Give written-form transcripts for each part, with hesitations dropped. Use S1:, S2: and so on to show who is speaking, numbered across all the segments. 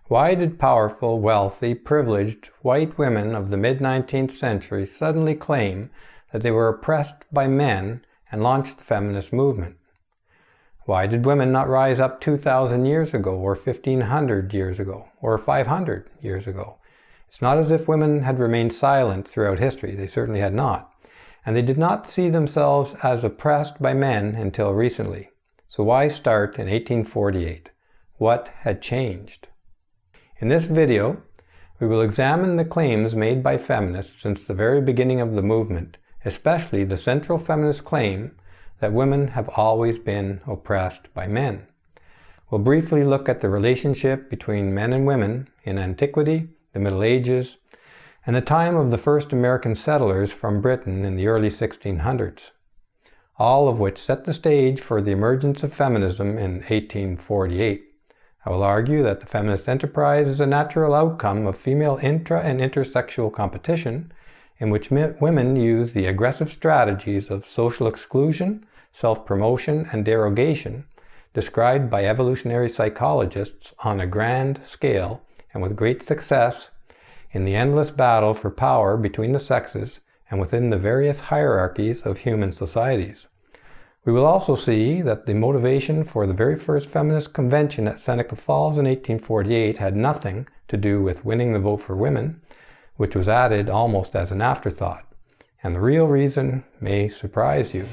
S1: Why did powerful, wealthy, privileged white women of the mid-19th century suddenly claim that they were oppressed by men and launched the feminist movement? Why did women not rise up 2,000 years ago, or 1,500 years ago, or 500 years ago? It's not as if women had remained silent throughout history. They certainly had not. And they did not see themselves as oppressed by men until recently. So why start in 1848? What had changed? In this video, we will examine the claims made by feminists since the very beginning of the movement, especially the central feminist claim that women have always been oppressed by men. We'll briefly look at the relationship between men and women in antiquity, the Middle Ages, and the time of the first American settlers from Britain in the early 1600s, all of which set the stage for the emergence of feminism in 1848. I will argue that the feminist enterprise is a natural outcome of female intra- and intersexual competition in which women use the aggressive strategies of social exclusion, self-promotion, and derogation described by evolutionary psychologists on a grand scale and with great success in the endless battle for power between the sexes and within the various hierarchies of human societies. We will also see that the motivation for the very first feminist convention at Seneca Falls in 1848 had nothing to do with winning the vote for women, which was added almost as an afterthought. And the real reason may surprise you.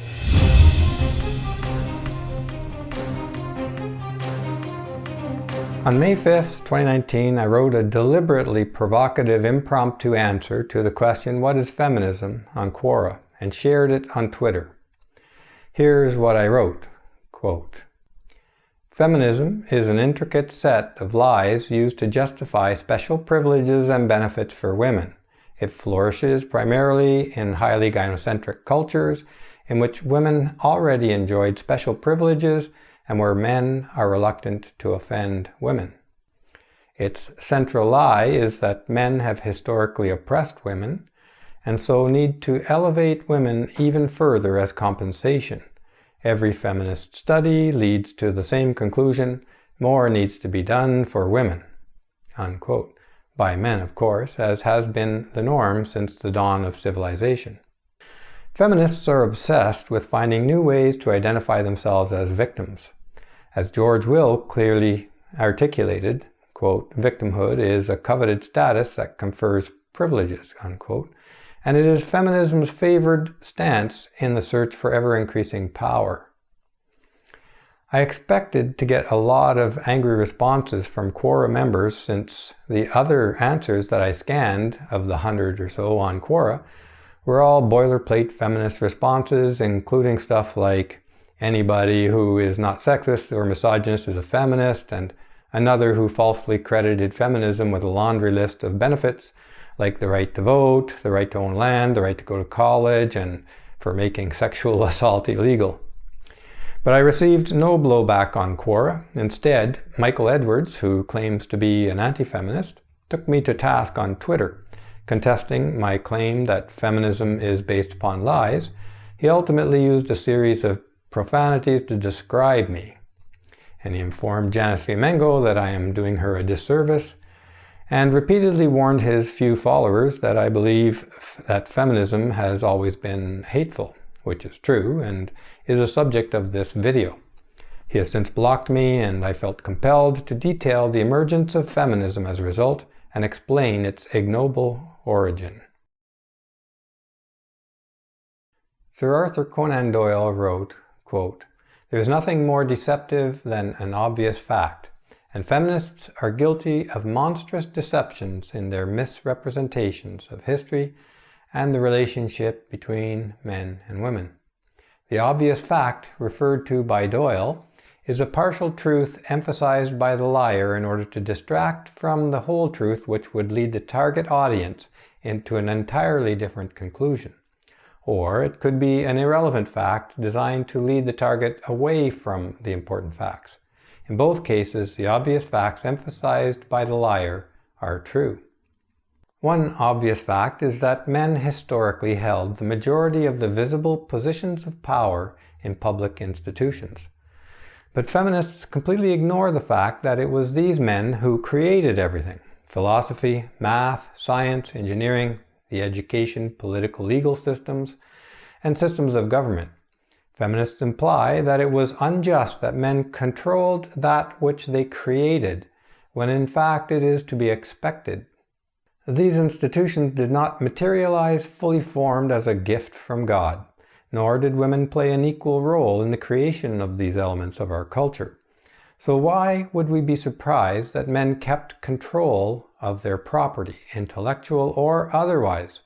S1: On May 5th, 2019, I wrote a deliberately provocative impromptu answer to the question, "What is feminism?" on Quora, and shared it on Twitter. Here's what I wrote, quote, "Feminism is an intricate set of lies used to justify special privileges and benefits for women. It flourishes primarily in highly gynocentric cultures in which women already enjoyed special privileges and where men are reluctant to offend women. Its central lie is that men have historically oppressed women and so need to elevate women even further as compensation. Every feminist study leads to the same conclusion: more needs to be done for women," unquote. By men, of course, as has been the norm since the dawn of civilization. Feminists are obsessed with finding new ways to identify themselves as victims. As George Will clearly articulated, quote, "Victimhood is a coveted status that confers privileges," unquote, and it is feminism's favored stance in the search for ever-increasing power. I expected to get a lot of angry responses from Quora members since the other answers that I scanned, of the 100 or so on Quora, were all boilerplate feminist responses, including stuff like, "Anybody who is not sexist or misogynist is a feminist," and another who falsely credited feminism with a laundry list of benefits like the right to vote, the right to own land, the right to go to college, and for making sexual assault illegal. But I received no blowback on Quora. Instead, Michael Edwards, who claims to be an anti-feminist, took me to task on Twitter, contesting my claim that feminism is based upon lies. He ultimately used a series of profanities to describe me, and he informed Janice Fiamengo that I am doing her a disservice, and repeatedly warned his few followers that I believe that feminism has always been hateful, which is true and is a subject of this video. He has since blocked me, and I felt compelled to detail the emergence of feminism as a result and explain its ignoble origin. Sir Arthur Conan Doyle wrote, quote, "There is nothing more deceptive than an obvious fact, and feminists are guilty of monstrous deceptions in their misrepresentations of history and the relationship between men and women. The obvious fact referred to by Doyle is a partial truth emphasized by the liar in order to distract from the whole truth, which would lead the target audience into an entirely different conclusion. Or it could be an irrelevant fact designed to lead the target away from the important facts. In both cases, the obvious facts emphasized by the liar are true. One obvious fact is that men historically held the majority of the visible positions of power in public institutions. But feminists completely ignore the fact that it was these men who created everything: philosophy, math, science, engineering, the education, political, legal systems, and systems of government. Feminists imply that it was unjust that men controlled that which they created, when in fact it is to be expected. These institutions did not materialize fully formed as a gift from God, nor did women play an equal role in the creation of these elements of our culture. So why would we be surprised that men kept control of their property, intellectual or otherwise,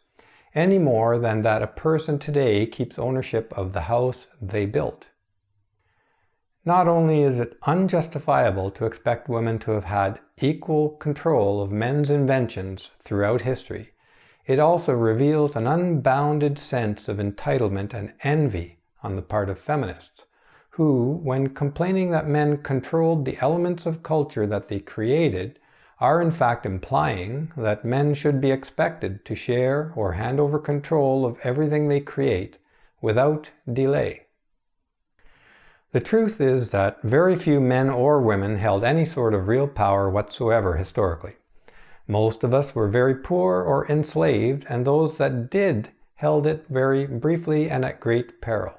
S1: any more than that a person today keeps ownership of the house they built? Not only is it unjustifiable to expect women to have had equal control of men's inventions throughout history, it also reveals an unbounded sense of entitlement and envy on the part of feminists, who, when complaining that men controlled the elements of culture that they created, are in fact implying that men should be expected to share or hand over control of everything they create without delay. The truth is that very few men or women held any sort of real power whatsoever historically. Most of us were very poor or enslaved, and those that did held it very briefly and at great peril.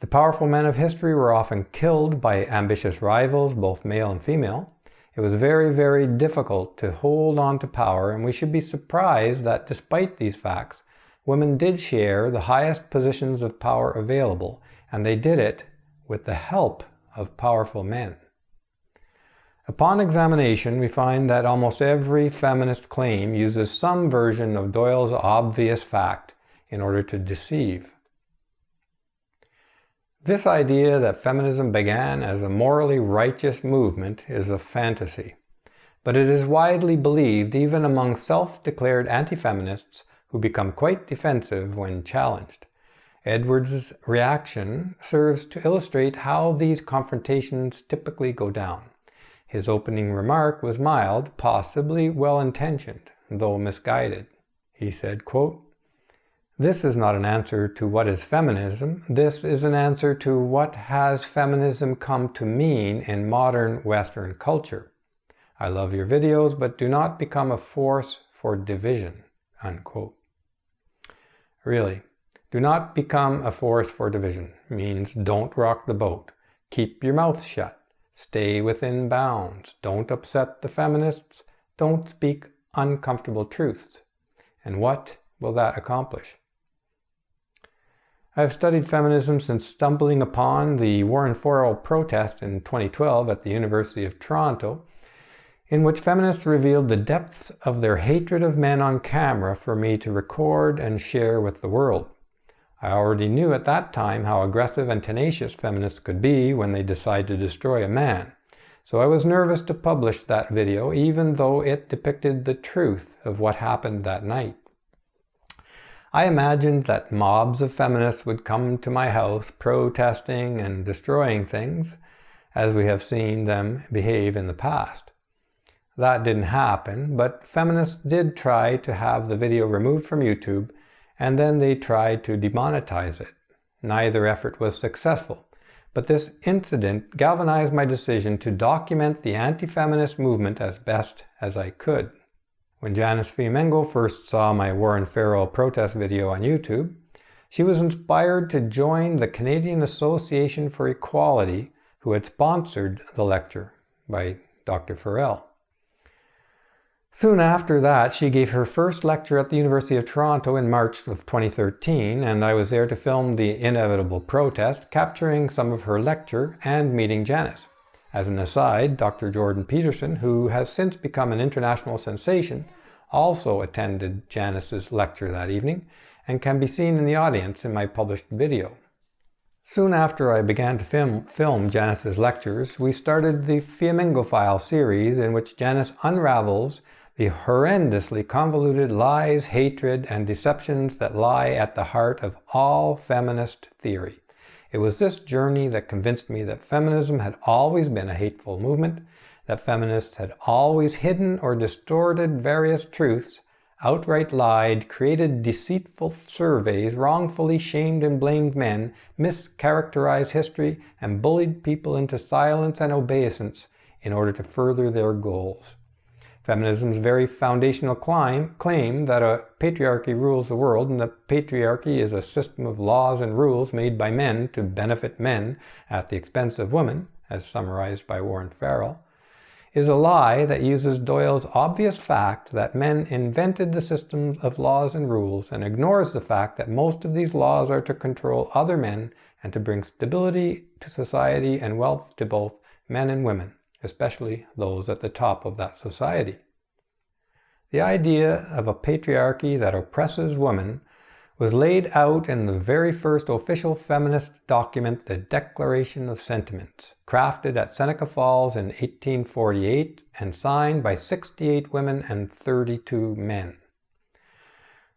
S1: The powerful men of history were often killed by ambitious rivals, both male and female. It was very, very difficult to hold on to power, and we should be surprised that despite these facts, women did share the highest positions of power available, and they did it with the help of powerful men. Upon examination, we find that almost every feminist claim uses some version of Doyle's obvious fact in order to deceive. This idea that feminism began as a morally righteous movement is a fantasy, but it is widely believed even among self-declared anti-feminists who become quite defensive when challenged. Edwards' reaction serves to illustrate how these confrontations typically go down. His opening remark was mild, possibly well-intentioned, though misguided. He said, quote, "This is not an answer to what is feminism. This is an answer to what has feminism come to mean in modern Western culture. I love your videos, but do not become a force for division." Unquote. Really, do not become a force for division means don't rock the boat. Keep your mouth shut. Stay within bounds. Don't upset the feminists. Don't speak uncomfortable truths. And what will that accomplish? I have studied feminism since stumbling upon the Warren Farrell protest in 2012 at the University of Toronto, in which feminists revealed the depths of their hatred of men on camera for me to record and share with the world. I already knew at that time how aggressive and tenacious feminists could be when they decide to destroy a man, so I was nervous to publish that video even though it depicted the truth of what happened that night. I imagined that mobs of feminists would come to my house protesting and destroying things, as we have seen them behave in the past. That didn't happen, but feminists did try to have the video removed from YouTube, and then they tried to demonetize it. Neither effort was successful, but this incident galvanized my decision to document the anti-feminist movement as best as I could. When Janice Fiamengo first saw my Warren Farrell protest video on YouTube, she was inspired to join the Canadian Association for Equality, who had sponsored the lecture by Dr. Farrell. Soon after that, she gave her first lecture at the University of Toronto in March of 2013, and I was there to film the inevitable protest, capturing some of her lecture and meeting Janice. As an aside, Dr. Jordan Peterson, who has since become an international sensation, also attended Janice's lecture that evening and can be seen in the audience in my published video. Soon after I began to film Janice's lectures, we started the Fiamengo File series, in which Janice unravels the horrendously convoluted lies, hatred, and deceptions that lie at the heart of all feminist theory. It was this journey that convinced me that feminism had always been a hateful movement, that feminists had always hidden or distorted various truths outright lied, created deceitful surveys, wrongfully shamed and blamed men, mischaracterized history, and bullied people into silence and obeisance in order to further their goals. Feminism's very foundational claim that a patriarchy rules the world and that patriarchy is a system of laws and rules made by men to benefit men at the expense of women, as summarized by Warren Farrell, is a lie that uses Doyle's obvious fact that men invented the systems of laws and rules and ignores the fact that most of these laws are to control other men and to bring stability to society and wealth to both men and women, especially those at the top of that society. The idea of a patriarchy that oppresses women was laid out in the very first official feminist document, the Declaration of Sentiments, crafted at Seneca Falls in 1848 and signed by 68 women and 32 men.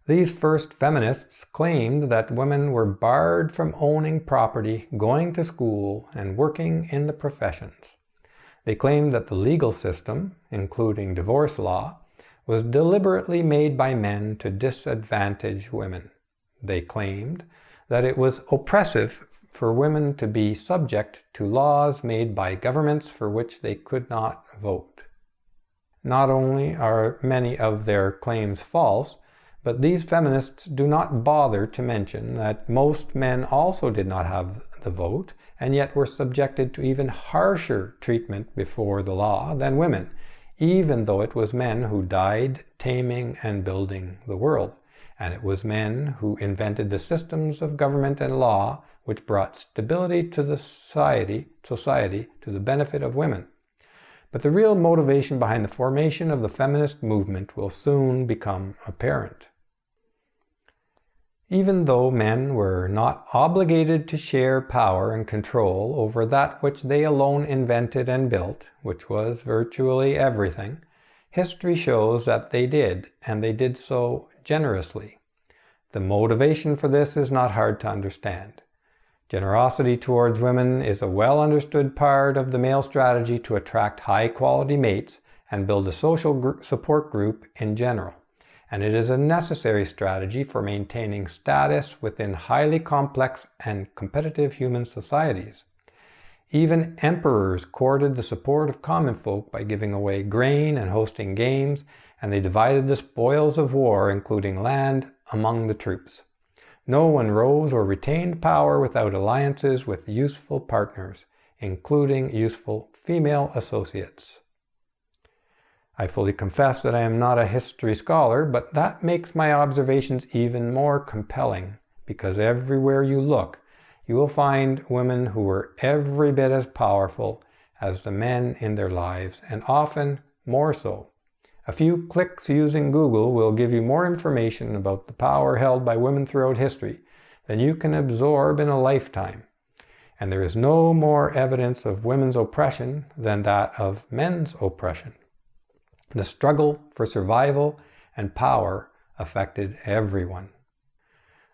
S1: These first feminists claimed that women were barred from owning property, going to school, and working in the professions. They claimed that the legal system, including divorce law, was deliberately made by men to disadvantage women. They claimed that it was oppressive for women to be subject to laws made by governments for which they could not vote. Not only are many of their claims false, but these feminists do not bother to mention that most men also did not have the vote and yet were subjected to even harsher treatment before the law than women, even though it was men who died taming and building the world. And it was men who invented the systems of government and law which brought stability to the society to the benefit of women. But the real motivation behind the formation of the feminist movement will soon become apparent. Even though men were not obligated to share power and control over that which they alone invented and built, which was virtually everything, history shows that they did, and they did so generously. The motivation for this is not hard to understand. Generosity towards women is a well understood part of the male strategy to attract high quality mates and build a social support group in general. And it is a necessary strategy for maintaining status within highly complex and competitive human societies. Even emperors courted the support of common folk by giving away grain and hosting games, and they divided the spoils of war, including land, among the troops. No one rose or retained power without alliances with useful partners, including useful female associates. I fully confess that I am not a history scholar, but that makes my observations even more compelling, because everywhere you look, you will find women who were every bit as powerful as the men in their lives, and often more so. A few clicks using Google will give you more information about the power held by women throughout history than you can absorb in a lifetime. And there is no more evidence of women's oppression than that of men's oppression. The struggle for survival and power affected everyone.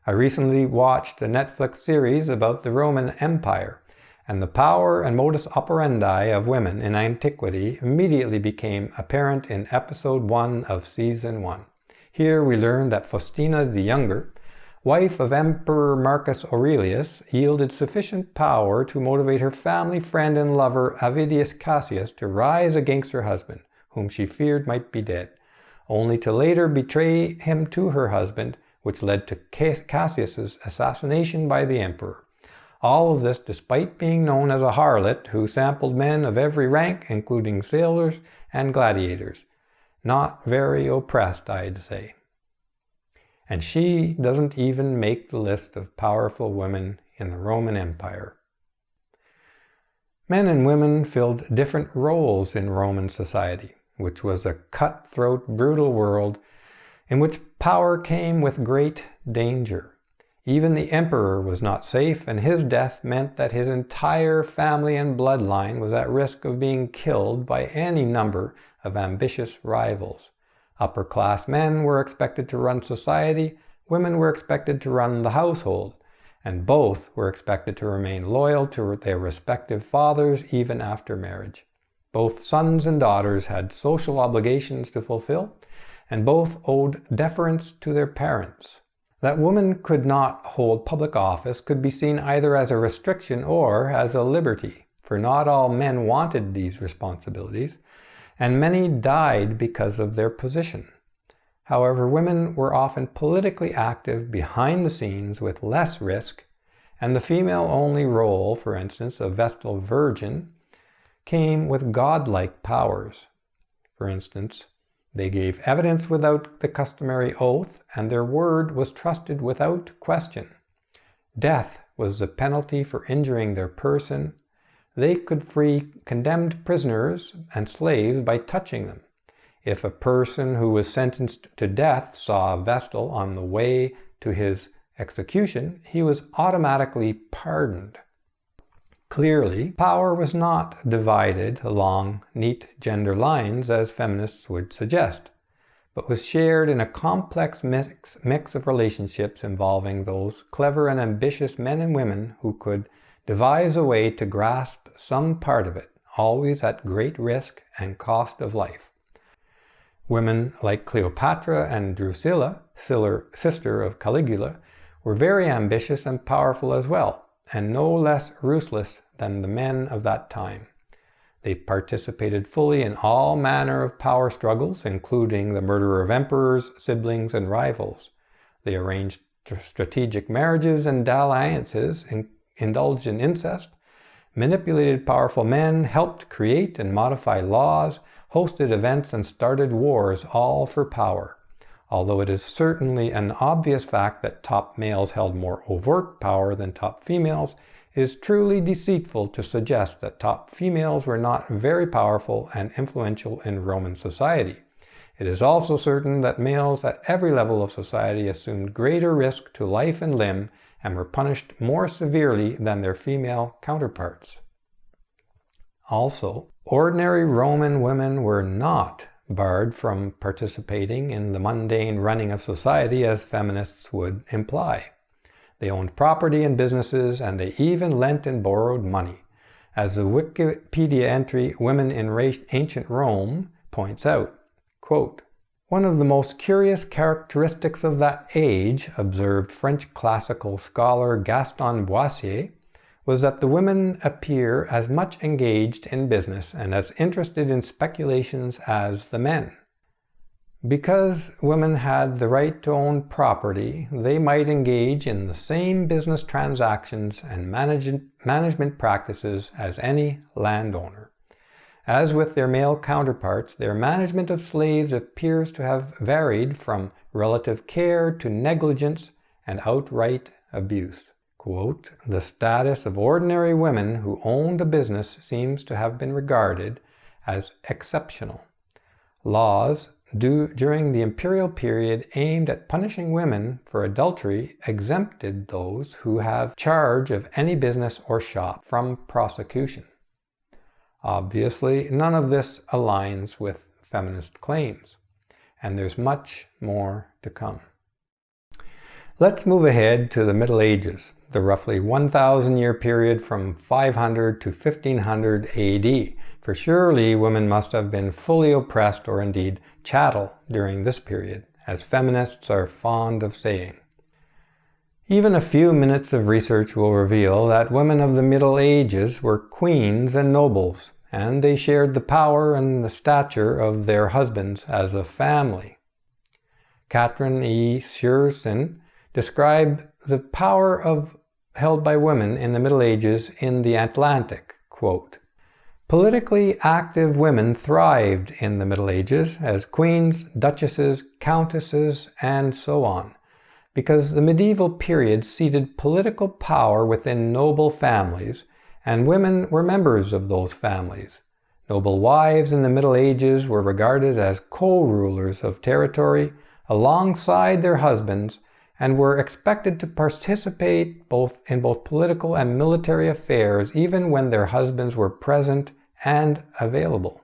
S1: I recently watched a Netflix series about the Roman Empire, and the power and modus operandi of women in antiquity immediately became apparent in episode 1 of season 1. Here we learn that Faustina the Younger, wife of Emperor Marcus Aurelius, yielded sufficient power to motivate her family friend and lover Avidius Cassius to rise against her husband, whom she feared might be dead, only to later betray him to her husband, which led to Cassius's assassination by the emperor. All of this despite being known as a harlot who sampled men of every rank, including sailors and gladiators. Not very oppressed, I'd say. And she doesn't even make the list of powerful women in the Roman Empire. Men and women filled different roles in Roman society, which was a cutthroat, brutal world in which power came with great danger. Even the emperor was not safe, and his death meant that his entire family and bloodline was at risk of being killed by any number of ambitious rivals. Upper-class men were expected to run society, women were expected to run the household, and both were expected to remain loyal to their respective fathers even after marriage. Both sons and daughters had social obligations to fulfill, and both owed deference to their parents. That women could not hold public office could be seen either as a restriction or as a liberty, for not all men wanted these responsibilities, and many died because of their position. However, women were often politically active behind the scenes with less risk, and the female-only role, for instance, of Vestal Virgin, came with godlike powers. For instance, they gave evidence without the customary oath, and their word was trusted without question. Death was the penalty for injuring their person. They could free condemned prisoners and slaves by touching them. If a person who was sentenced to death saw a Vestal on the way to his execution, he was automatically pardoned. Clearly, power was not divided along neat gender lines as feminists would suggest, but was shared in a complex mix of relationships involving those clever and ambitious men and women who could devise a way to grasp some part of it, always at great risk and cost of life. Women like Cleopatra and Drusilla, sister of Caligula, were very ambitious and powerful as well, and no less ruthless than the men of that time. They participated fully in all manner of power struggles, including the murder of emperors, siblings, and rivals. They arranged strategic marriages and dalliances, indulged in incest, manipulated powerful men, helped create and modify laws, hosted events, and started wars, all for power. Although it is certainly an obvious fact that top males held more overt power than top females, it is truly deceitful to suggest that top females were not very powerful and influential in Roman society. It is also certain that males at every level of society assumed greater risk to life and limb and were punished more severely than their female counterparts. Also, ordinary Roman women were not barred from participating in the mundane running of society as feminists would imply. They owned property and businesses, and they even lent and borrowed money. As the Wikipedia entry Women in Ancient Rome points out, quote, "One of the most curious characteristics of that age," observed French classical scholar Gaston Boissier, was that the women appear as much engaged in business and as interested in speculations as the men. Because women had the right to own property, they might engage in the same business transactions and management practices as any landowner. As with their male counterparts, their management of slaves appears to have varied from relative care to negligence and outright abuse. Quote, "The status of ordinary women who owned a business seems to have been regarded as exceptional. Laws during the imperial period aimed at punishing women for adultery exempted those who have charge of any business or shop from prosecution." Obviously, none of this aligns with feminist claims, and there's much more to come. Let's move ahead to the Middle Ages, the roughly 1,000-year period from 500 to 1500 AD, for surely women must have been fully oppressed or indeed chattel during this period, as feminists are fond of saying. Even a few minutes of research will reveal that women of the Middle Ages were queens and nobles, and they shared the power and the stature of their husbands as a family. Catherine E. Shearson described the power held by women in the Middle Ages in the Atlantic, quote, "Politically active women thrived in the Middle Ages as queens, duchesses, countesses, and so on, because the medieval period ceded political power within noble families, and women were members of those families. Noble wives in the Middle Ages were regarded as co-rulers of territory alongside their husbands, and were expected to participate in both political and military affairs even when their husbands were present and available."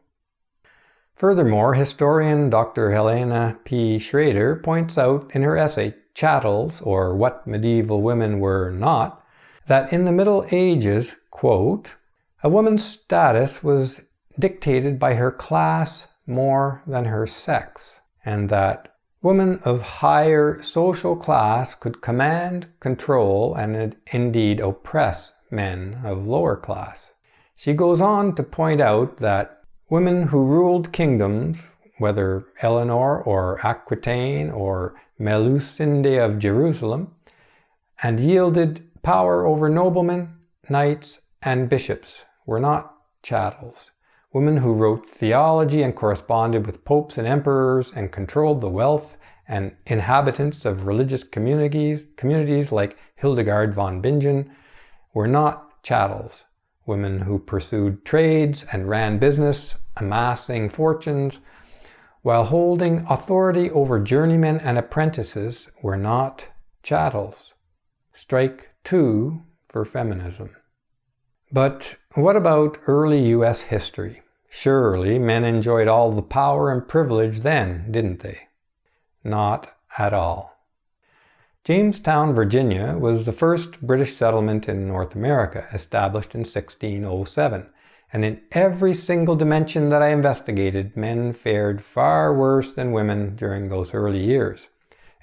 S1: Furthermore, historian Dr. Helena P. Schrader points out in her essay, Chattels, or What Medieval Women Were Not, that in the Middle Ages, quote, "a woman's status was dictated by her class more than her sex," and that women of higher social class could command, control, and indeed oppress men of lower class. She goes on to point out that women who ruled kingdoms, whether Eleanor or Aquitaine or Melusinde of Jerusalem, and yielded power over noblemen, knights, and bishops, were not chattels. Women who wrote theology and corresponded with popes and emperors and controlled the wealth and inhabitants of religious communities like Hildegard von Bingen, were not chattels. Women who pursued trades and ran business, amassing fortunes, while holding authority over journeymen and apprentices, were not chattels. Strike 2 for feminism. But what about early U.S. history? Surely men enjoyed all the power and privilege then, didn't they? Not at all. Jamestown, Virginia was the first British settlement in North America, established in 1607, and in every single dimension that I investigated, men fared far worse than women during those early years.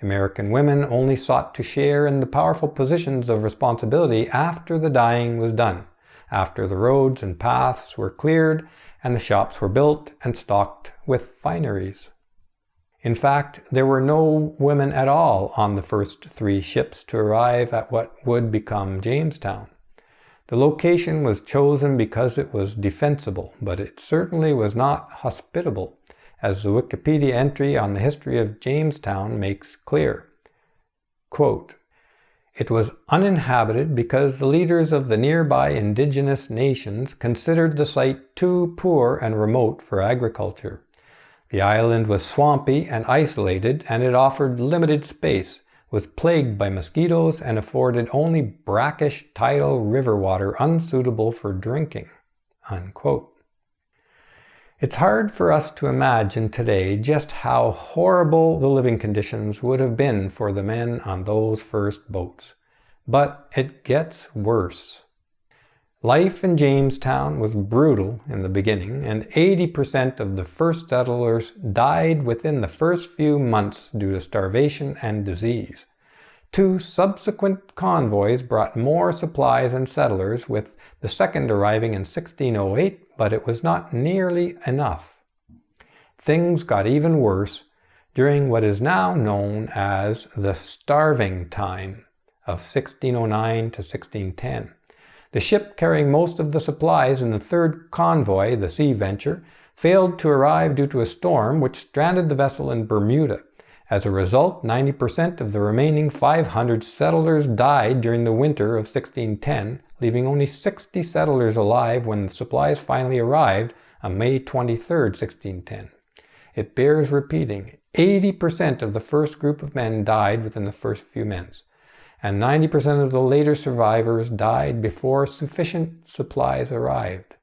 S1: American women only sought to share in the powerful positions of responsibility after the dyeing was done, after the roads and paths were cleared and the shops were built and stocked with fineries. In fact, there were no women at all on the first 3 ships to arrive at what would become Jamestown. The location was chosen because it was defensible, but it certainly was not hospitable, as the Wikipedia entry on the history of Jamestown makes clear. Quote, "It was uninhabited because the leaders of the nearby indigenous nations considered the site too poor and remote for agriculture. The island was swampy and isolated, and it offered limited space, was plagued by mosquitoes, and afforded only brackish tidal river water unsuitable for drinking." Unquote. It's hard for us to imagine today just how horrible the living conditions would have been for the men on those first boats. But it gets worse. Life in Jamestown was brutal in the beginning, and 80% of the first settlers died within the first few months due to starvation and disease. 2 subsequent convoys brought more supplies and settlers, with the second arriving in 1608, but it was not nearly enough. Things got even worse during what is now known as the Starving Time of 1609 to 1610. The ship carrying most of the supplies in the third convoy, the Sea Venture, failed to arrive due to a storm which stranded the vessel in Bermuda. As a result, 90% of the remaining 500 settlers died during the winter of 1610, leaving only 60 settlers alive when the supplies finally arrived on May 23, 1610. It bears repeating, 80% of the first group of men died within the first few months, and 90% of the later survivors died before sufficient supplies arrived.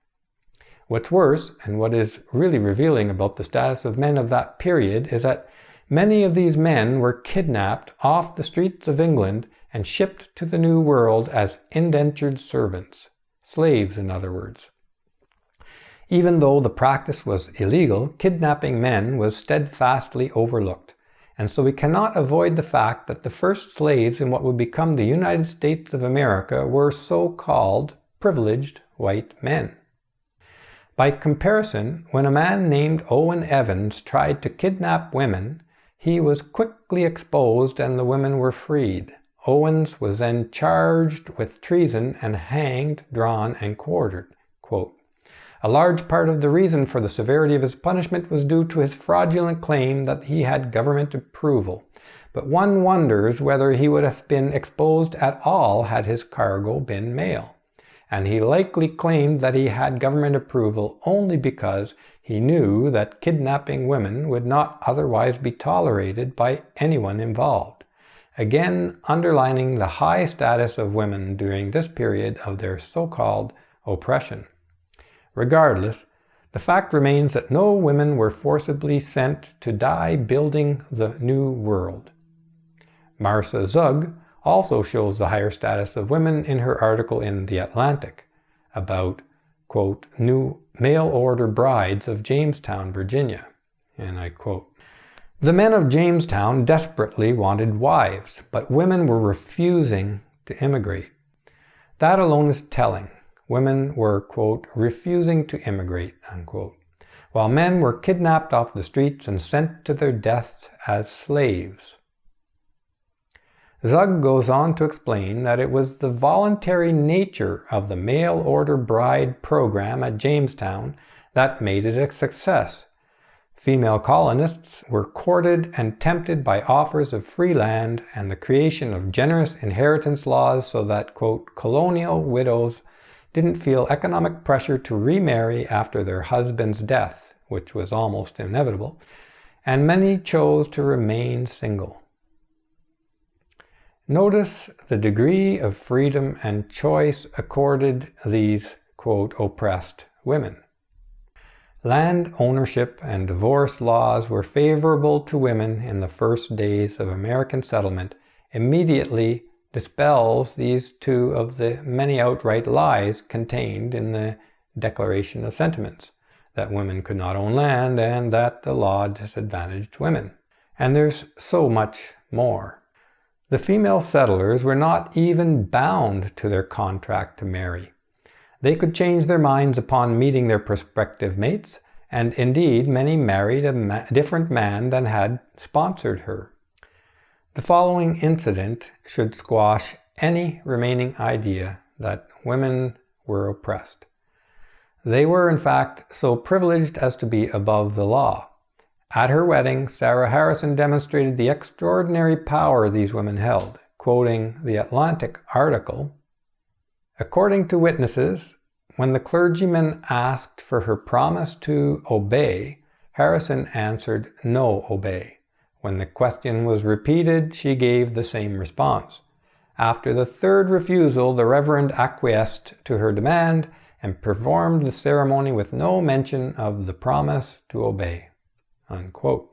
S1: What's worse, and what is really revealing about the status of men of that period, is that many of these men were kidnapped off the streets of England and shipped to the New World as indentured servants, slaves in other words. Even though the practice was illegal, kidnapping men was steadfastly overlooked, and so we cannot avoid the fact that the first slaves in what would become the United States of America were so-called privileged white men. By comparison, when a man named Owen Evans tried to kidnap women, he was quickly exposed and the women were freed. Owens was then charged with treason and hanged, drawn, and quartered. Quote, "A large part of the reason for the severity of his punishment was due to his fraudulent claim that he had government approval. But one wonders whether he would have been exposed at all had his cargo been mail. And he likely claimed that he had government approval only because he knew that kidnapping women would not otherwise be tolerated by anyone involved," again underlining the high status of women during this period of their so-called oppression. Regardless, the fact remains that no women were forcibly sent to die building the New World. Marcia Zug also shows the higher status of women in her article in The Atlantic about, quote, "new mail-order brides of Jamestown, Virginia," and I quote, The men of Jamestown desperately wanted wives, but women were refusing to immigrate. That alone is telling. Women were, quote, refusing to immigrate, unquote, while men were kidnapped off the streets and sent to their deaths as slaves. Zug goes on to explain that it was the voluntary nature of the mail order bride program at Jamestown that made it a success. Female colonists were courted and tempted by offers of free land and the creation of generous inheritance laws so that, quote, colonial widows didn't feel economic pressure to remarry after their husband's death, which was almost inevitable, and many chose to remain single. Notice the degree of freedom and choice accorded these, quote, oppressed women. Land ownership and divorce laws were favorable to women in the first days of American settlement, immediately dispels these two of the many outright lies contained in the Declaration of Sentiments, that women could not own land and that the law disadvantaged women. And there's so much more. The female settlers were not even bound to their contract to marry. They could change their minds upon meeting their prospective mates, and indeed many married a different man than had sponsored her. The following incident should squash any remaining idea that women were oppressed. They were in fact so privileged as to be above the law. At her wedding, Sarah Harrison demonstrated the extraordinary power these women held, quoting the Atlantic article, "According to witnesses, when the clergyman asked for her promise to obey, Harrison answered, 'No, obey.' When the question was repeated, she gave the same response. After the third refusal, the Reverend acquiesced to her demand and performed the ceremony with no mention of the promise to obey." Unquote.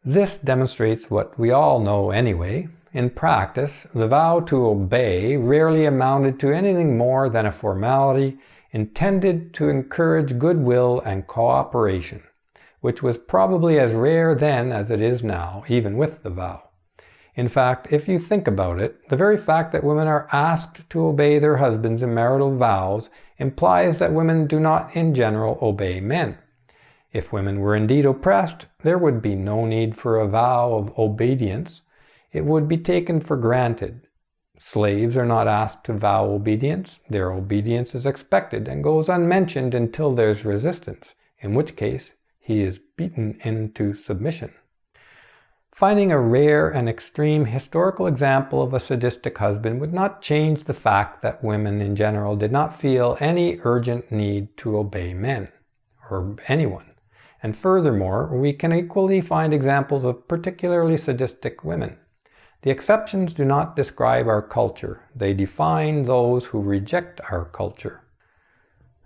S1: This demonstrates what we all know anyway. In practice, the vow to obey rarely amounted to anything more than a formality intended to encourage goodwill and cooperation, which was probably as rare then as it is now, even with the vow. In fact, if you think about it, the very fact that women are asked to obey their husbands in marital vows implies that women do not in general obey men. If women were indeed oppressed, there would be no need for a vow of obedience. It would be taken for granted. Slaves are not asked to vow obedience. Their obedience is expected and goes unmentioned until there's resistance, in which case he is beaten into submission. Finding a rare and extreme historical example of a sadistic husband would not change the fact that women in general did not feel any urgent need to obey men, or anyone. And furthermore, we can equally find examples of particularly sadistic women. The exceptions do not describe our culture. They define those who reject our culture.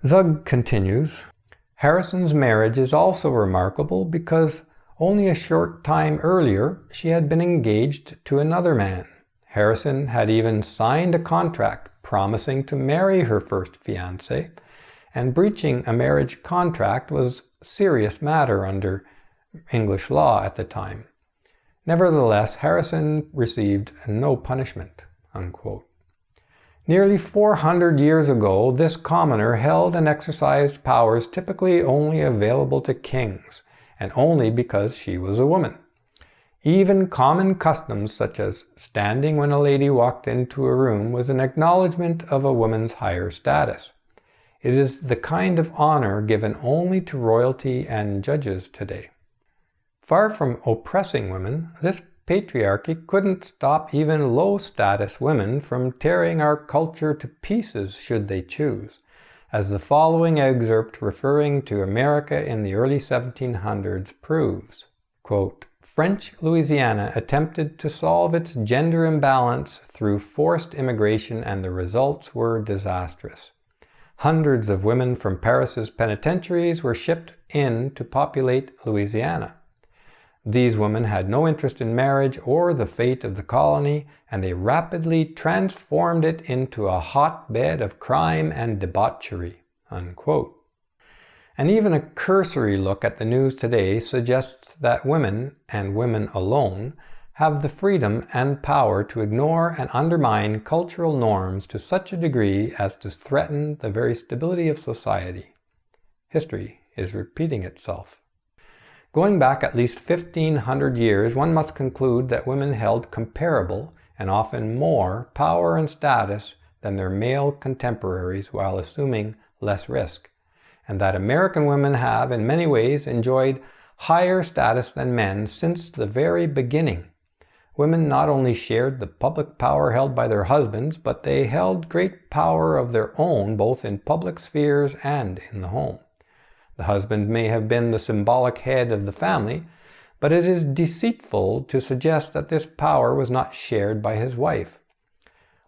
S1: Zug continues, Harrison's marriage is also remarkable because only a short time earlier she had been engaged to another man. Harrison had even signed a contract promising to marry her first fiancé, and breaching a marriage contract was a serious matter under English law at the time. Nevertheless, Harrison received no punishment, unquote. Nearly 400 years ago, this commoner held and exercised powers typically only available to kings, and only because she was a woman. Even common customs such as standing when a lady walked into a room was an acknowledgement of a woman's higher status. It is the kind of honor given only to royalty and judges today. Far from oppressing women, this patriarchy couldn't stop even low-status women from tearing our culture to pieces should they choose, as the following excerpt referring to America in the early 1700s proves. Quote, French Louisiana attempted to solve its gender imbalance through forced immigration, and the results were disastrous. Hundreds of women from Paris's penitentiaries were shipped in to populate Louisiana. These women had no interest in marriage or the fate of the colony, and they rapidly transformed it into a hotbed of crime and debauchery. Unquote. And even a cursory look at the news today suggests that women, and women alone, have the freedom and power to ignore and undermine cultural norms to such a degree as to threaten the very stability of society. History is repeating itself. Going back at least 1,500 years, one must conclude that women held comparable, and often more, power and status than their male contemporaries while assuming less risk, and that American women have, in many ways, enjoyed higher status than men since the very beginning. Women not only shared the public power held by their husbands, but they held great power of their own both in public spheres and in the home. The husband may have been the symbolic head of the family, but it is deceitful to suggest that this power was not shared by his wife.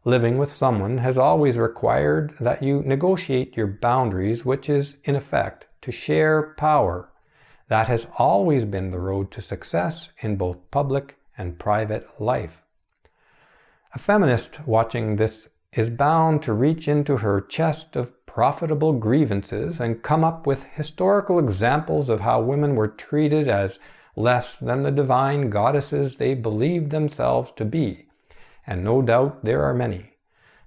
S1: Living with someone has always required that you negotiate your boundaries, which is, in effect, to share power. That has always been the road to success in both public and private life. A feminist watching this is bound to reach into her chest of profitable grievances and come up with historical examples of how women were treated as less than the divine goddesses they believed themselves to be. And no doubt there are many.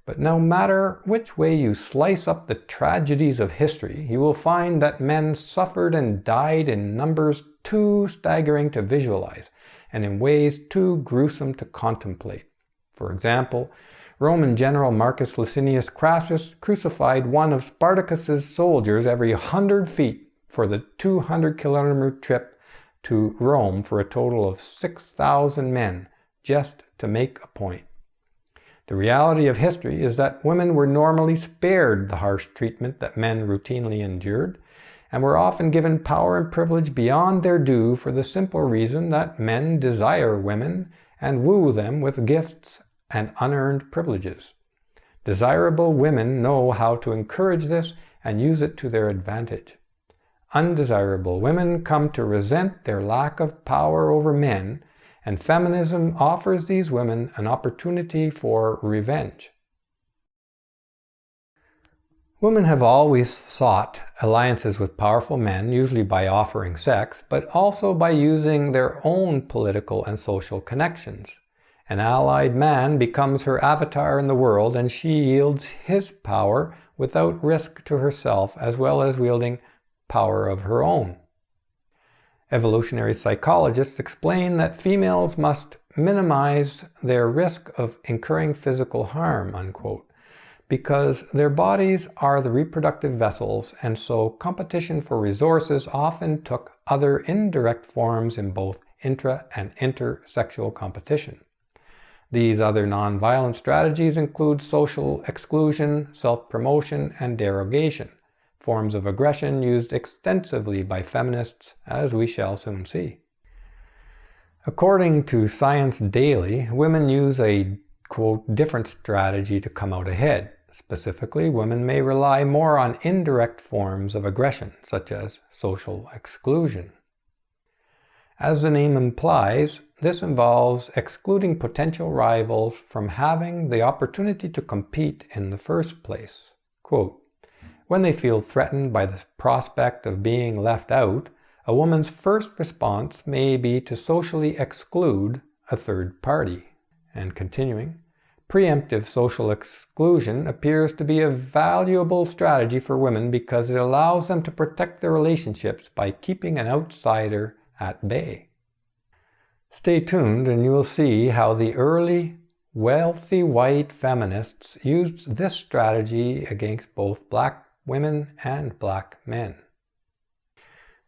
S1: But no matter which way you slice up the tragedies of history, you will find that men suffered and died in numbers too staggering to visualize, and in ways too gruesome to contemplate. For example, Roman general Marcus Licinius Crassus crucified one of Spartacus's soldiers every 100 feet for the 200-kilometer trip to Rome for a total of 6,000 men, just to make a point. The reality of history is that women were normally spared the harsh treatment that men routinely endured, and were often given power and privilege beyond their due for the simple reason that men desire women and woo them with gifts and unearned privileges. Desirable women know how to encourage this and use it to their advantage. Undesirable women come to resent their lack of power over men, and feminism offers these women an opportunity for revenge. Women have always sought alliances with powerful men, usually by offering sex, but also by using their own political and social connections. An allied man becomes her avatar in the world, and she yields his power without risk to herself, as well as wielding power of her own. Evolutionary psychologists explain that females must minimize their risk of incurring physical harm, unquote, because their bodies are the reproductive vessels, and so competition for resources often took other indirect forms in both intra- and intersexual competition. These other nonviolent strategies include social exclusion, self-promotion, and derogation, forms of aggression used extensively by feminists, as we shall soon see. According to Science Daily, women use a, quote, different strategy to come out ahead. Specifically, women may rely more on indirect forms of aggression, such as social exclusion. As the name implies, this involves excluding potential rivals from having the opportunity to compete in the first place. Quote, when they feel threatened by the prospect of being left out, a woman's first response may be to socially exclude a third party. And continuing, preemptive social exclusion appears to be a valuable strategy for women because it allows them to protect their relationships by keeping an outsider at bay. Stay tuned and you will see how the early wealthy white feminists used this strategy against both black women and black men.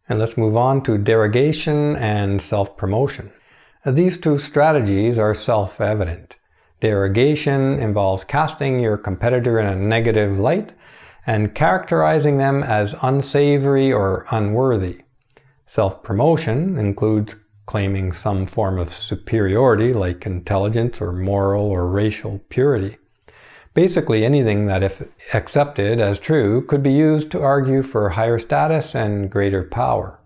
S1: And let's move on to derogation and self-promotion. These two strategies are self-evident. Derogation involves casting your competitor in a negative light and characterizing them as unsavory or unworthy. Self-promotion includes claiming some form of superiority like intelligence or moral or racial purity. Basically anything that, if accepted as true, could be used to argue for higher status and greater power.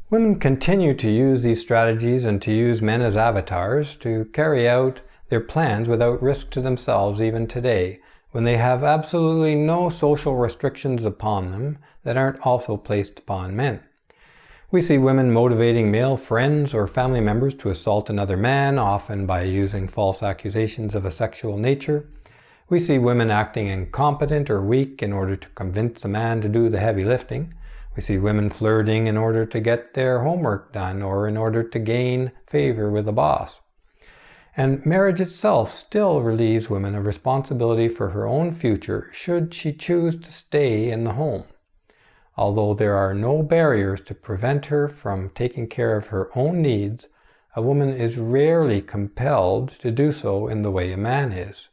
S1: Women continue to use these strategies and to use men as avatars to carry out their plans without risk to themselves even today, when they have absolutely no social restrictions upon them that aren't also placed upon men. We see women motivating male friends or family members to assault another man, often by using false accusations of a sexual nature. We see women acting incompetent or weak in order to convince a man to do the heavy lifting. We see women flirting in order to get their homework done or in order to gain favor with a boss. And marriage itself still relieves women of responsibility for her own future should she choose to stay in the home. Although there are no barriers to prevent her from taking care of her own needs, a woman is rarely compelled to do so in the way a man is.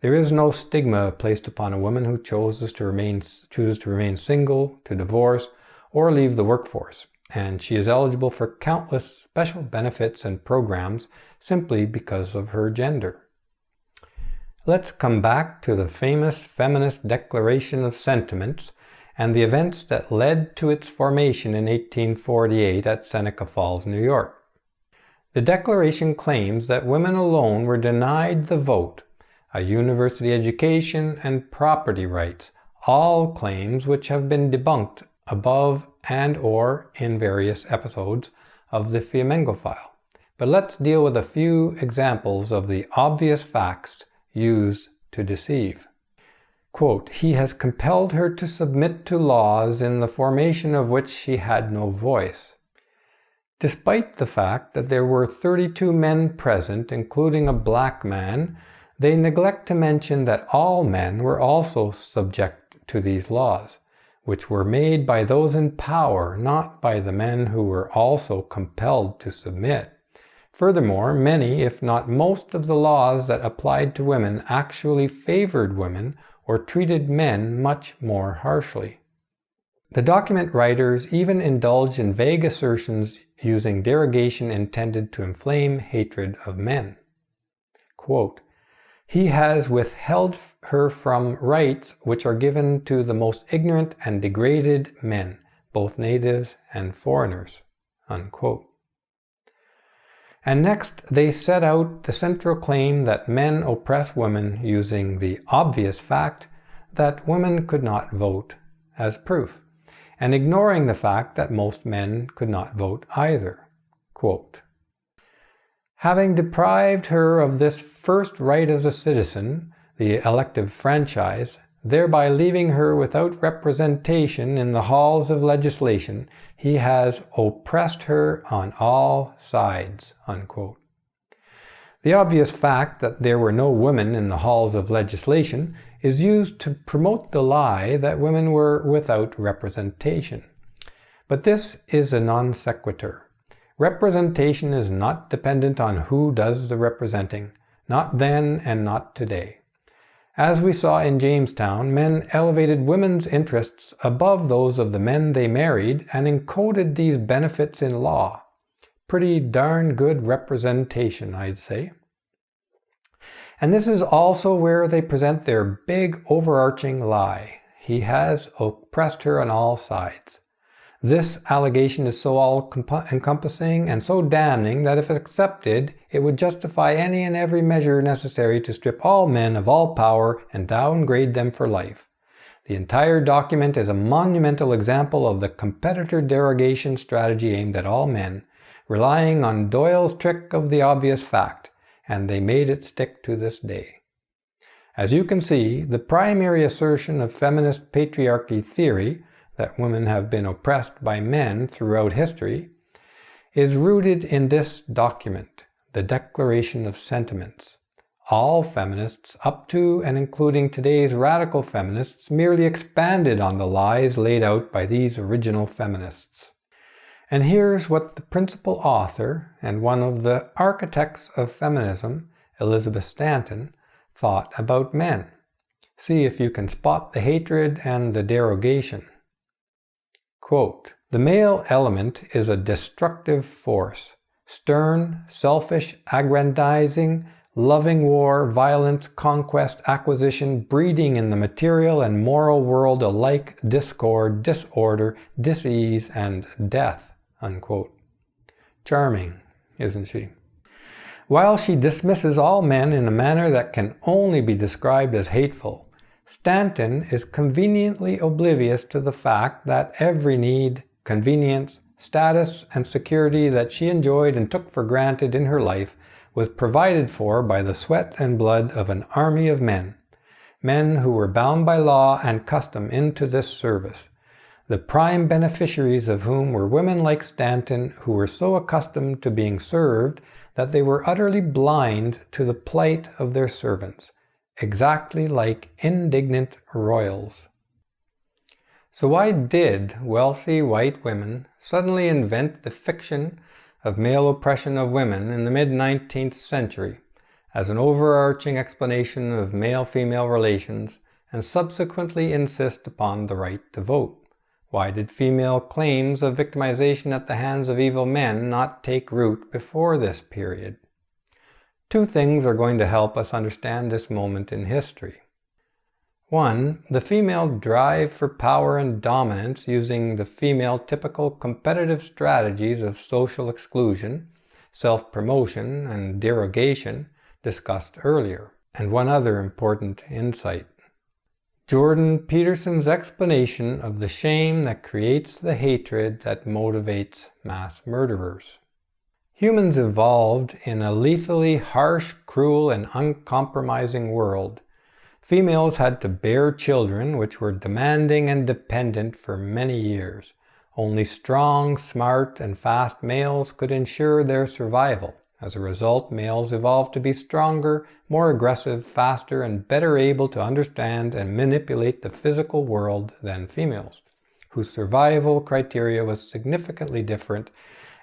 S1: There is no stigma placed upon a woman who chooses to remain single, to divorce, or leave the workforce, and she is eligible for countless special benefits and programs simply because of her gender. Let's come back to the famous feminist Declaration of Sentiments and the events that led to its formation in 1848 at Seneca Falls, New York. The Declaration claims that women alone were denied the vote, a university education, and property rights, all claims which have been debunked above and or in various episodes of the Flamingo File. But let's deal with a few examples of the obvious facts used to deceive. Quote, "He has compelled her to submit to laws in the formation of which she had no voice." Despite the fact that there were 32 men present, including a black man, they neglect to mention that all men were also subject to these laws, which were made by those in power, not by the men who were also compelled to submit. Furthermore, many, if not most, of the laws that applied to women actually favored women or treated men much more harshly. The document writers even indulged in vague assertions using derogation intended to inflame hatred of men. Quote, "He has withheld her from rights which are given to the most ignorant and degraded men, both natives and foreigners." Unquote. And next, they set out the central claim that men oppress women using the obvious fact that women could not vote as proof, and ignoring the fact that most men could not vote either. Quote, "Having deprived her of this first right as a citizen, the elective franchise, thereby leaving her without representation in the halls of legislation, he has oppressed her on all sides." Unquote. The obvious fact that there were no women in the halls of legislation is used to promote the lie that women were without representation. But this is a non sequitur. Representation is not dependent on who does the representing, not then and not today. As we saw in Jamestown, men elevated women's interests above those of the men they married and encoded these benefits in law. Pretty darn good representation, I'd say. And this is also where they present their big overarching lie. He has oppressed her on all sides. This allegation is so all-encompassing and so damning that if accepted, it would justify any and every measure necessary to strip all men of all power and downgrade them for life. The entire document is a monumental example of the competitor derogation strategy aimed at all men, relying on Doyle's trick of the obvious fact, and they made it stick to this day. As you can see, the primary assertion of feminist patriarchy theory, that women have been oppressed by men throughout history, is rooted in this document, the Declaration of Sentiments. All feminists, up to and including today's radical feminists, merely expanded on the lies laid out by these original feminists. And here's what the principal author and one of the architects of feminism, Elizabeth Stanton, thought about men. See if you can spot the hatred and the derogation. Quote, "The male element is a destructive force, stern, selfish, aggrandizing, loving war, violence, conquest, acquisition, breeding in the material and moral world alike discord, disorder, dis-ease, and death." Unquote. Charming, isn't she? While she dismisses all men in a manner that can only be described as hateful, Stanton is conveniently oblivious to the fact that every need, convenience, status, and security that she enjoyed and took for granted in her life was provided for by the sweat and blood of an army of men, men who were bound by law and custom into this service, the prime beneficiaries of whom were women like Stanton, who were so accustomed to being served that they were utterly blind to the plight of their servants, exactly like indignant royals. So why did wealthy white women suddenly invent the fiction of male oppression of women in the mid-19th century as an overarching explanation of male-female relations and subsequently insist upon the right to vote? Why did female claims of victimization at the hands of evil men not take root before this period? Two things are going to help us understand this moment in history. One, the female drive for power and dominance using the female typical competitive strategies of social exclusion, self-promotion, and derogation discussed earlier. And one other important insight. Jordan Peterson's explanation of the shame that creates the hatred that motivates mass murderers. Humans evolved in a lethally harsh, cruel, and uncompromising world. Females had to bear children which were demanding and dependent for many years. Only strong, smart, and fast males could ensure their survival. As a result, males evolved to be stronger, more aggressive, faster, and better able to understand and manipulate the physical world than females, whose survival criteria was significantly different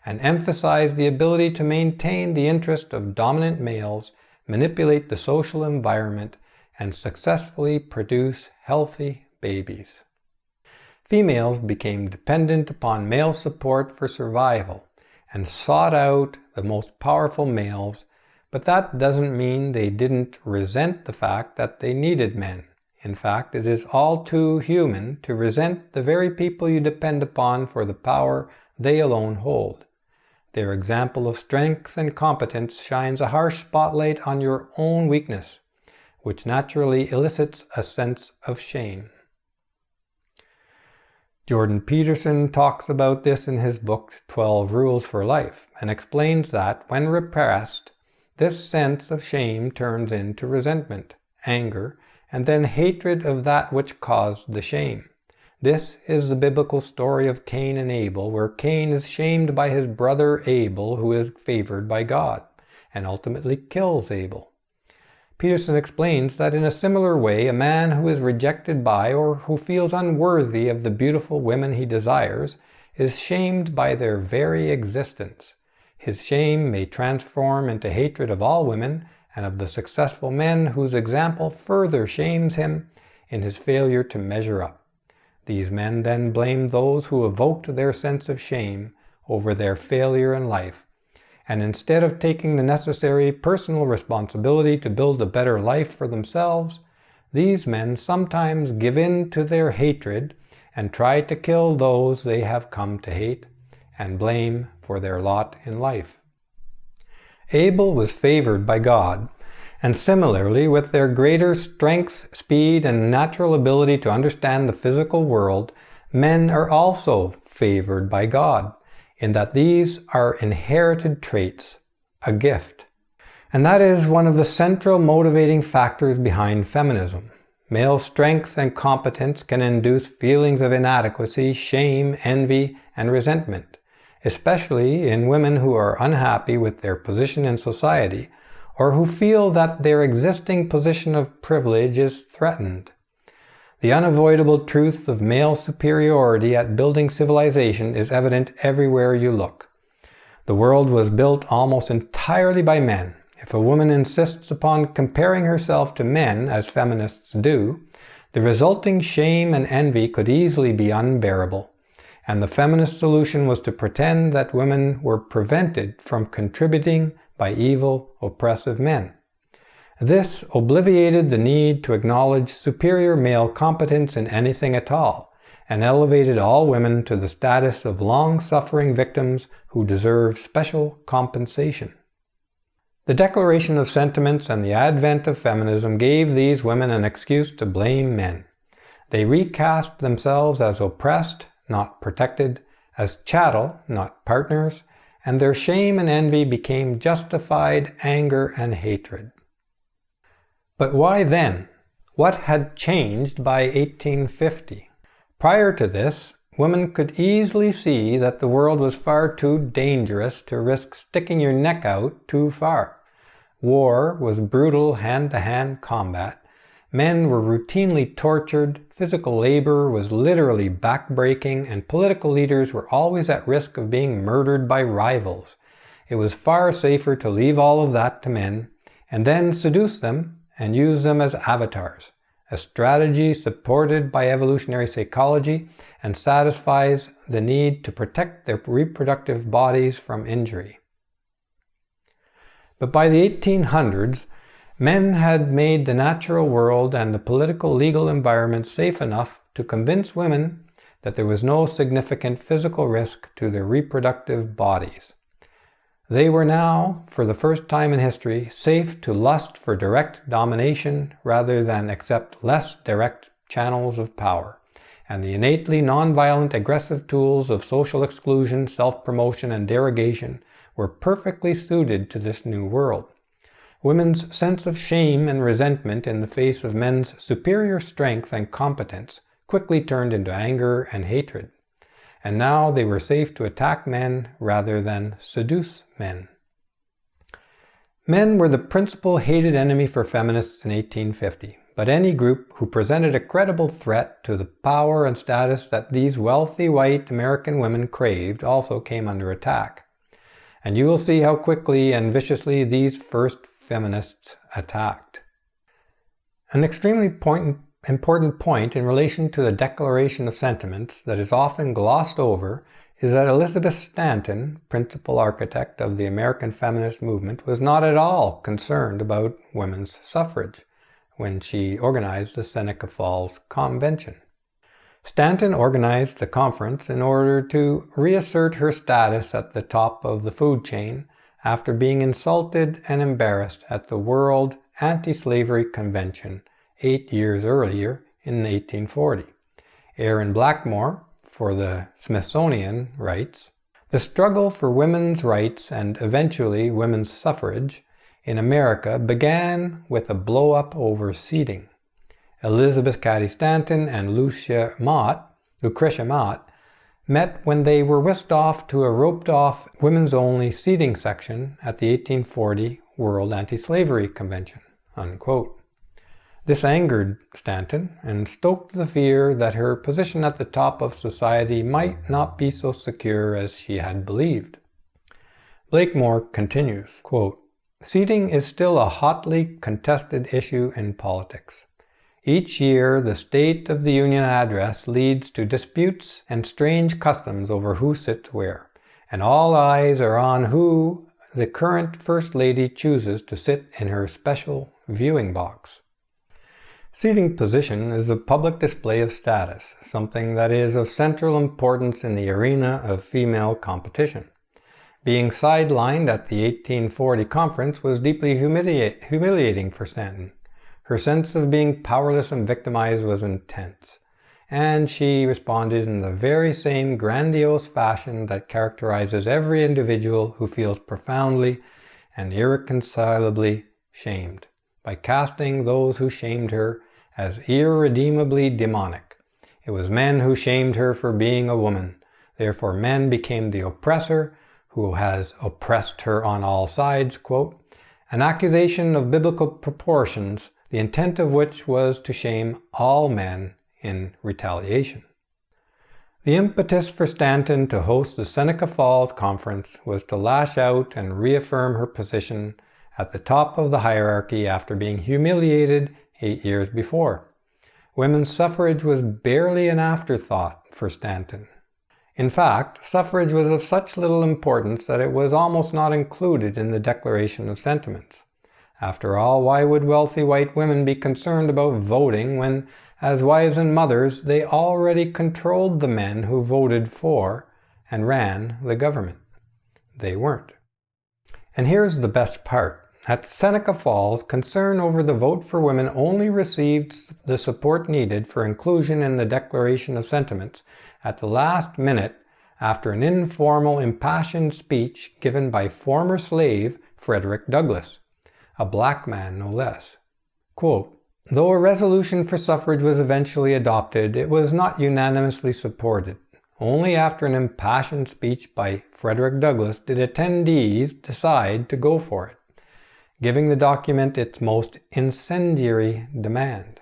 S1: and emphasized the ability to maintain the interest of dominant males, manipulate the social environment, and successfully produce healthy babies. Females became dependent upon male support for survival and sought out the most powerful males, but that doesn't mean they didn't resent the fact that they needed men. In fact, it is all too human to resent the very people you depend upon for the power they alone hold. Their example of strength and competence shines a harsh spotlight on your own weakness, which naturally elicits a sense of shame. Jordan Peterson talks about this in his book 12 Rules for Life and explains that when repressed, this sense of shame turns into resentment, anger, and then hatred of that which caused the shame. This is the biblical story of Cain and Abel, where Cain is shamed by his brother Abel, who is favored by God, and ultimately kills Abel. Peterson explains that in a similar way, a man who is rejected by or who feels unworthy of the beautiful women he desires is shamed by their very existence. His shame may transform into hatred of all women and of the successful men whose example further shames him in his failure to measure up. These men then blame those who evoked their sense of shame over their failure in life, and instead of taking the necessary personal responsibility to build a better life for themselves, these men sometimes give in to their hatred and try to kill those they have come to hate and blame for their lot in life. Abel was favored by God, and similarly, with their greater strength, speed, and natural ability to understand the physical world, men are also favored by God, in that these are inherited traits, a gift. And that is one of the central motivating factors behind feminism. Male strength and competence can induce feelings of inadequacy, shame, envy, and resentment, especially in women who are unhappy with their position in society, or who feel that their existing position of privilege is threatened. The unavoidable truth of male superiority at building civilization is evident everywhere you look. The world was built almost entirely by men. If a woman insists upon comparing herself to men, as feminists do, the resulting shame and envy could easily be unbearable. And the feminist solution was to pretend that women were prevented from contributing by evil, oppressive men. This obviated the need to acknowledge superior male competence in anything at all, and elevated all women to the status of long-suffering victims who deserve special compensation. The Declaration of Sentiments and the advent of feminism gave these women an excuse to blame men. They recast themselves as oppressed, not protected, as chattel, not partners, and their shame and envy became justified anger and hatred. But why then? What had changed by 1850? Prior to this, women could easily see that the world was far too dangerous to risk sticking your neck out too far. War was brutal hand-to-hand combat. Men were routinely tortured, physical labor was literally backbreaking, and political leaders were always at risk of being murdered by rivals. It was far safer to leave all of that to men, and then seduce them and use them as avatars, a strategy supported by evolutionary psychology and satisfies the need to protect their reproductive bodies from injury. But by the 1800s, men had made the natural world and the political legal environment safe enough to convince women that there was no significant physical risk to their reproductive bodies. They were now, for the first time in history, safe to lust for direct domination rather than accept less direct channels of power, and the innately nonviolent aggressive tools of social exclusion, self-promotion, and derogation were perfectly suited to this new world. Women's sense of shame and resentment in the face of men's superior strength and competence quickly turned into anger and hatred. And now they were safe to attack men rather than seduce men. Men were the principal hated enemy for feminists in 1850, but any group who presented a credible threat to the power and status that these wealthy white American women craved also came under attack. And you will see how quickly and viciously these first feminists attacked. An extremely important point in relation to the Declaration of Sentiments that is often glossed over is that Elizabeth Stanton, principal architect of the American feminist movement, was not at all concerned about women's suffrage when she organized the Seneca Falls Convention. Stanton organized the conference in order to reassert her status at the top of the food chain after being insulted and embarrassed at the World Anti-Slavery Convention 8 years earlier in 1840. Aaron Blackmore, for the Smithsonian, writes, "The struggle for women's rights and eventually women's suffrage in America began with a blow-up over seating. Elizabeth Cady Stanton and Lucretia Mott met when they were whisked off to a roped-off women's-only seating section at the 1840 World Anti-Slavery Convention." Unquote. This angered Stanton and stoked the fear that her position at the top of society might not be so secure as she had believed. Blakemore continues, quote, "Seating is still a hotly contested issue in politics. Each year, the State of the Union address leads to disputes and strange customs over who sits where, and all eyes are on who the current First Lady chooses to sit in her special viewing box. Seating position is a public display of status, something that is of central importance in the arena of female competition. Being sidelined at the 1840 conference was deeply humiliating for Stanton. Her sense of being powerless and victimized was intense, and she responded in the very same grandiose fashion that characterizes every individual who feels profoundly and irreconcilably shamed, by casting those who shamed her as irredeemably demonic. It was men who shamed her for being a woman. Therefore men became the oppressor who has oppressed her on all sides, quote, an accusation of biblical proportions, the intent of which was to shame all men in retaliation. The impetus for Stanton to host the Seneca Falls Conference was to lash out and reaffirm her position at the top of the hierarchy after being humiliated 8 years before. Women's suffrage was barely an afterthought for Stanton. In fact, suffrage was of such little importance that it was almost not included in the Declaration of Sentiments. After all, why would wealthy white women be concerned about voting when, as wives and mothers, they already controlled the men who voted for and ran the government? They weren't. And here's the best part. At Seneca Falls, concern over the vote for women only received the support needed for inclusion in the Declaration of Sentiments at the last minute after an informal, impassioned speech given by former slave Frederick Douglass, a black man no less. Quote, "Though a resolution for suffrage was eventually adopted, it was not unanimously supported. Only after an impassioned speech by Frederick Douglass did attendees decide to go for it, giving the document its most incendiary demand."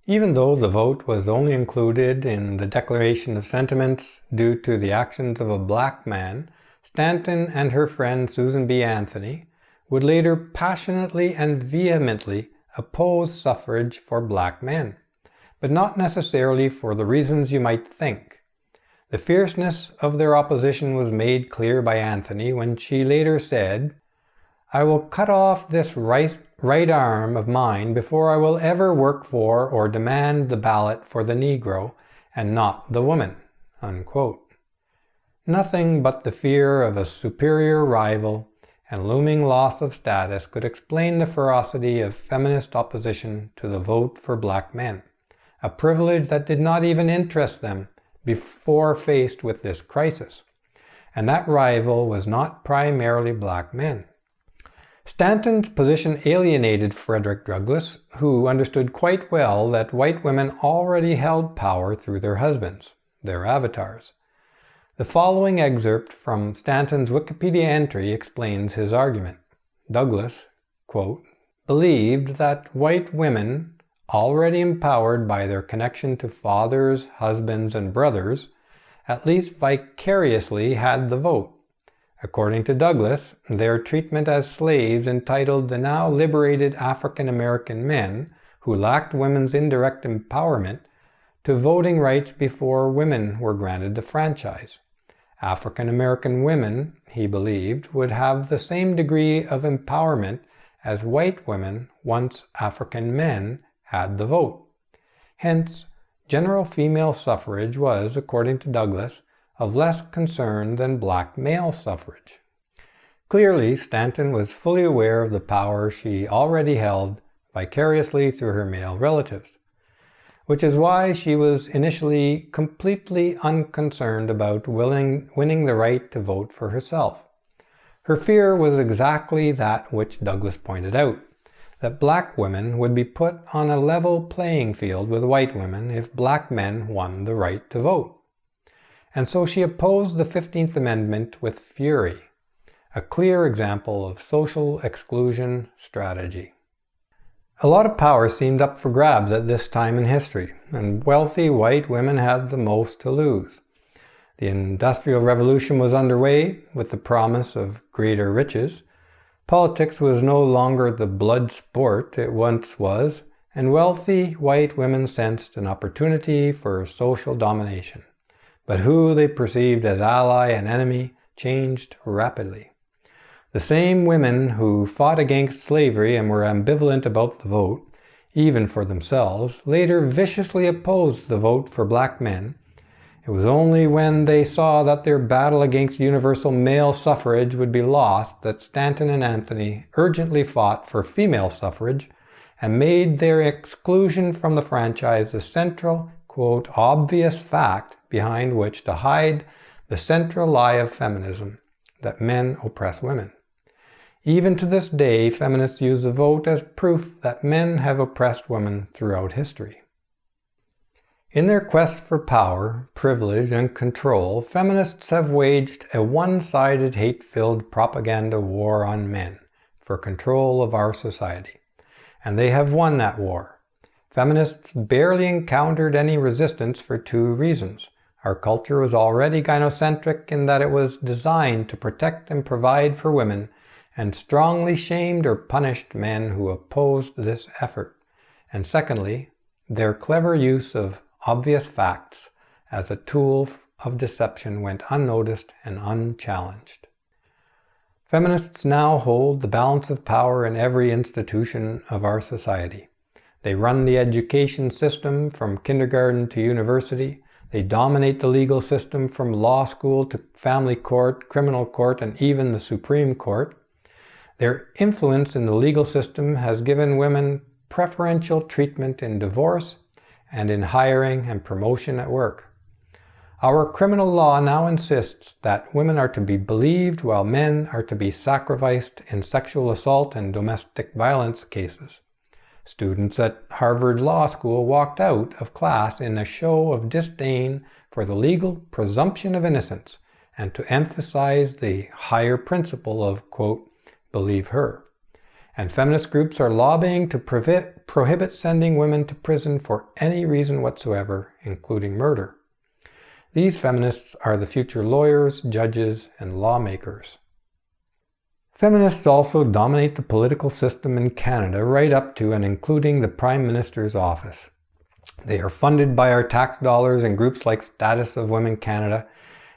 S1: Even though the vote was only included in the Declaration of Sentiments due to the actions of a black man, Stanton and her friend Susan B. Anthony would later passionately and vehemently oppose suffrage for black men, but not necessarily for the reasons you might think. The fierceness of their opposition was made clear by Anthony when she later said, "I will cut off this right arm of mine before I will ever work for or demand the ballot for the Negro and not the woman." Unquote. Nothing but the fear of a superior rival and looming loss of status could explain the ferocity of feminist opposition to the vote for black men, a privilege that did not even interest them before faced with this crisis. And that rival was not primarily black men. Stanton's position alienated Frederick Douglass, who understood quite well that white women already held power through their husbands, their avatars. The following excerpt from Stanton's Wikipedia entry explains his argument. Douglass, quote, "believed that white women, already empowered by their connection to fathers, husbands, and brothers, at least vicariously had the vote. According to Douglass, their treatment as slaves entitled the now liberated African American men, who lacked women's indirect empowerment, to voting rights before women were granted the franchise. African American women, he believed, would have the same degree of empowerment as white women once African men had the vote. Hence, general female suffrage was, according to Douglass, of less concern than black male suffrage." Clearly, Stanton was fully aware of the power she already held vicariously through her male relatives, which is why she was initially completely unconcerned about winning the right to vote for herself. Her fear was exactly that which Douglass pointed out, that black women would be put on a level playing field with white women if black men won the right to vote. And so she opposed the 15th Amendment with fury, a clear example of social exclusion strategy. A lot of power seemed up for grabs at this time in history, and wealthy white women had the most to lose. The Industrial Revolution was underway with the promise of greater riches. Politics was no longer the blood sport it once was, and wealthy white women sensed an opportunity for social domination. But who they perceived as ally and enemy changed rapidly. The same women who fought against slavery and were ambivalent about the vote, even for themselves, later viciously opposed the vote for black men. It was only when they saw that their battle against universal male suffrage would be lost that Stanton and Anthony urgently fought for female suffrage and made their exclusion from the franchise a central, quote, obvious fact behind which to hide the central lie of feminism, that men oppress women. Even to this day, feminists use the vote as proof that men have oppressed women throughout history. In their quest for power, privilege, and control, feminists have waged a one-sided, hate-filled propaganda war on men for control of our society. And they have won that war. Feminists barely encountered any resistance for two reasons. Our culture was already gynocentric in that it was designed to protect and provide for women, and strongly shamed or punished men who opposed this effort. And secondly, their clever use of obvious facts as a tool of deception went unnoticed and unchallenged. Feminists now hold the balance of power in every institution of our society. They run the education system from kindergarten to university. They dominate the legal system from law school to family court, criminal court, and even the Supreme Court. Their influence in the legal system has given women preferential treatment in divorce and in hiring and promotion at work. Our criminal law now insists that women are to be believed while men are to be sacrificed in sexual assault and domestic violence cases. Students at Harvard Law School walked out of class in a show of disdain for the legal presumption of innocence and to emphasize the higher principle of, quote, believe her. And feminist groups are lobbying to prohibit sending women to prison for any reason whatsoever, including murder. These feminists are the future lawyers, judges, and lawmakers. Feminists also dominate the political system in Canada right up to and including the Prime Minister's office. They are funded by our tax dollars in groups like Status of Women Canada,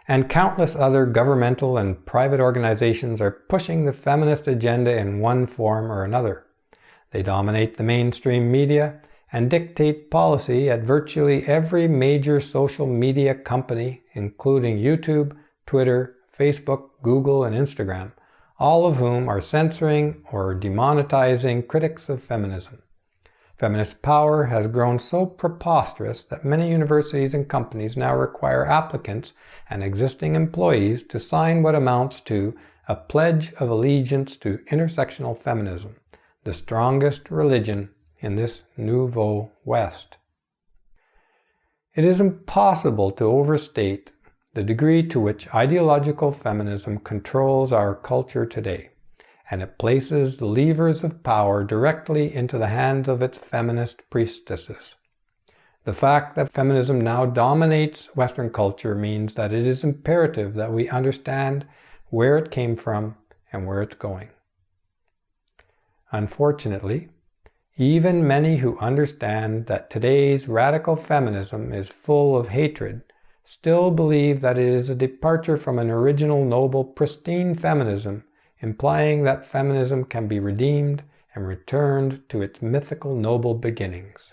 S1: and countless other governmental and private organizations are pushing the feminist agenda in one form or another. They dominate the mainstream media and dictate policy at virtually every major social media company, including YouTube, Twitter, Facebook, Google, and Instagram, all of whom are censoring or demonetizing critics of feminism. Feminist power has grown so preposterous that many universities and companies now require applicants and existing employees to sign what amounts to a pledge of allegiance to intersectional feminism, the strongest religion in this nouveau West. It is impossible to overstate the degree to which ideological feminism controls our culture today, and it places the levers of power directly into the hands of its feminist priestesses. The fact that feminism now dominates Western culture means that it is imperative that we understand where it came from and where it's going. Unfortunately, even many who understand that today's radical feminism is full of hatred still believe that it is a departure from an original, noble, pristine feminism, implying that feminism can be redeemed and returned to its mythical, noble beginnings.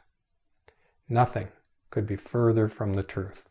S1: Nothing could be further from the truth.